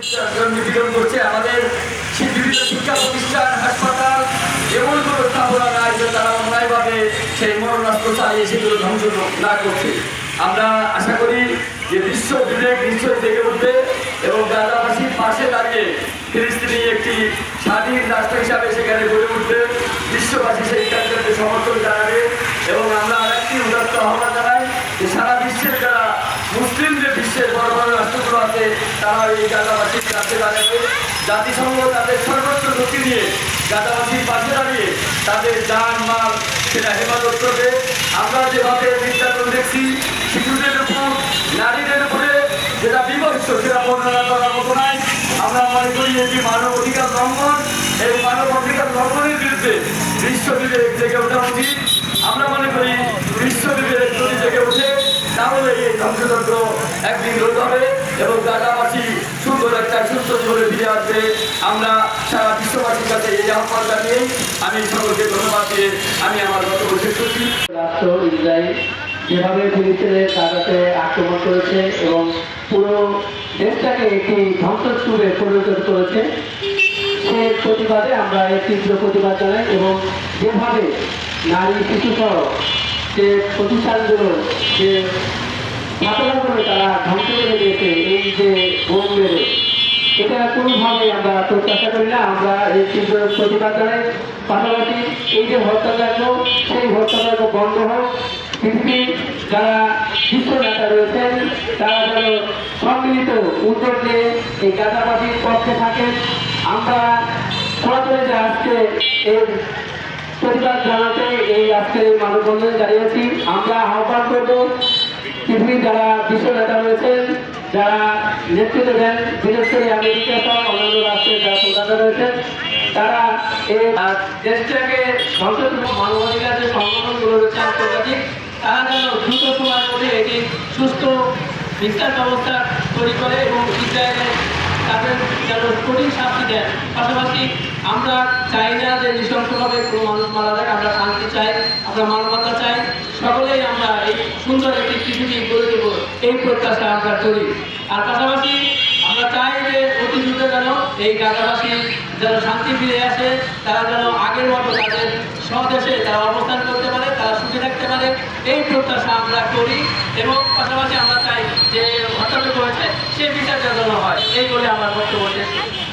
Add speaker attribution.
Speaker 1: করছে আমাদের বিভিন্ন শিক্ষা প্রতিষ্ঠান হাসপাতাল এমন কোনো স্থাপনা নাই যে তারা অন্যায়ভাবে সেই মরণাস্ত্র চালিয়ে সেগুলো ধ্বংস না করছে। আমরা আশা করি যে বিশ্ব বিবেক নিশ্চয়ই জেগে উঠবে এবং গাজাবাসীর পাশে দাঁড়িয়ে ফিলিস্তিনি একটি স্বাধীন রাষ্ট্র হিসাবে সেখানে গড়ে উঠবে। বিশ্ববাসী সেই কাজকে সমর্থন জানাবে এবং আমরা আরেকটি উদাত্ত আহ্বান জানাই যে সারা বিশ্বের যারা মুসলিম যে বিশ্বের বড় বড় রাষ্ট্রগুলো আছে তারা এই গাজাবাসীর কাছে দাঁড়াবে। জাতিসংঘ তাদের সর্বোচ্চ শক্তি নিয়ে গাজাবাসীর পাশে দাঁড়িয়ে তাদের জান মাল সেটা হেফাজত করবে। আমরা যেভাবে নির্যাতন দেখছি শিশুদের উপর নারীদের উপরে যেটা বিভৎস সেটা বর্ণনা করার মতো নাই। আমরা মনে করি এটি মানব অধিকার লঙ্ঘন। এই মানব অধিকার লঙ্ঘনের বিরুদ্ধে বিশ্ববিবেক জেগে ওঠা উচিত। আমরা মনে করি বিশ্ববিবেক যদি জেগে ওঠে তাহলে এই ধ্বংসযজ্ঞ একদিন রোধ হবে এবং গাজাবাসী সুন্দর একটা সুস্থ জীবনে ফিরে আসবে। আমরা সারা বিশ্ববাসীর কাছে এই আহ্বান জানিয়ে আমি সকলকে ধন্যবাদ দিয়ে আমি আমার বক্তব্য শেষ করছি।
Speaker 2: রাষ্ট্র ইসরায়েল যেভাবে ফিলিস্তিনের গাজাতে আক্রমণ করেছে এবং পুরো দেশটাকে একটি ধ্বংসস্তূপে পরিণত করেছে, সে প্রতিবাদে আমরা এই তীব্র প্রতিবাদ জানাই এবং যেভাবে নারী শিশুসহ যে প্রতিষ্ঠানগুলো যে ঘটনাগুলো তারা ধ্বংস করে দিয়েছে এই যে বোম মেরে, এটা কোনোভাবে আমরা প্রত্যাশা করি না। আমরা এই তীব্র প্রতিবাদ জানাই। পাশাপাশি এই যে হত্যাযজ্ঞ সেই হত্যাযজ্ঞ বন্ধ হোক। পৃথিবীর যারা বিশ্ব নেতা রয়েছেন তারা যেন সম্মিলিত উদ্যোগ নিয়ে এই গাজাবাসীর পক্ষে থাকেন। আমরা সরাসরি যে আজকে এর প্রতিবাদ জানাতে এই আজকের এই মানববন্ধনে দাঁড়িয়েছি, আমরা আহ্বান করব পৃথিবীর যারা বিশ্ব নেতা রয়েছেন, যারা নেতৃত্ব দেন, বিশেষ করে আমেরিকা সহ অন্যান্য রাষ্ট্রের যারা প্রধান রয়েছেন, তারা এই দেশটাকে ধ্বংসযজ্ঞ মানবাধিকার যে সংগঠনগুলো রয়েছে আন্তর্জাতিক, তারা যেন দ্রুত সময়ের মধ্যে এটি সুস্থ বিচার ব্যবস্থা তৈরি করে এবং ইসরায়েলের তাদের যেন কঠিন শাস্তি দেন। পাশাপাশি আমরা চাই না যে নৃশংসভাবে কোনো মানুষ মারা যাক। আমরা শান্তি চাই, আমরা মানবতা চাই। সকলেই আমরা এই সুন্দর একটি পৃথিবী গড়ে দেব এই প্রত্যাশা আমরা করি। আর পাশাপাশি আমরা চাই যে অতি দ্রুত যেন এই গাজাবাসী যেন শান্তি ফিরে আসে, তারা যেন আগের মতো তাদের স্বদেশে তারা অবস্থান করতে পারে, তারা সুখে থাকতে পারে, এই প্রত্যাশা আমরা করি। এবং পাশাপাশি আমরা চাই যে হত্যাযজ্ঞ হয়েছে সে বিচার যেন হয়, এই বলে আমার বক্তব্য শেষ করি।